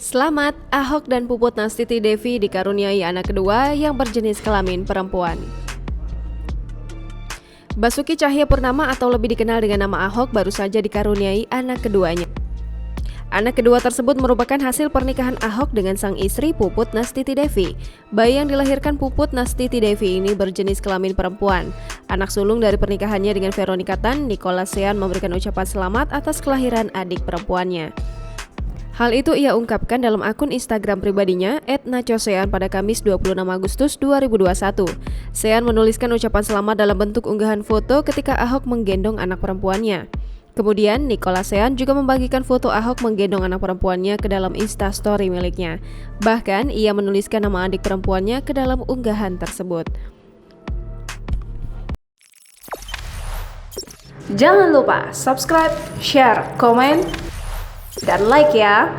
Selamat, Ahok dan Puput Nastiti Devi dikaruniai anak kedua yang berjenis kelamin perempuan. Basuki Cahayapurnama atau lebih dikenal dengan nama Ahok baru saja dikaruniai anak keduanya. Anak kedua tersebut merupakan hasil pernikahan Ahok dengan sang istri Puput Nastiti Devi. Bayi yang dilahirkan Puput Nastiti Devi ini berjenis kelamin perempuan. Anak sulung dari pernikahannya dengan Veronica Tan, Nicholas Sean memberikan ucapan selamat atas kelahiran adik perempuannya. Hal itu ia ungkapkan dalam akun Instagram pribadinya @nachosean pada Kamis 26 Agustus 2021. Sean menuliskan ucapan selamat dalam bentuk unggahan foto ketika Ahok menggendong anak perempuannya. Kemudian Nicholas Sean juga membagikan foto Ahok menggendong anak perempuannya ke dalam Instastory miliknya. Bahkan ia menuliskan nama adik perempuannya ke dalam unggahan tersebut. Jangan lupa subscribe, share, komen, dan like ya.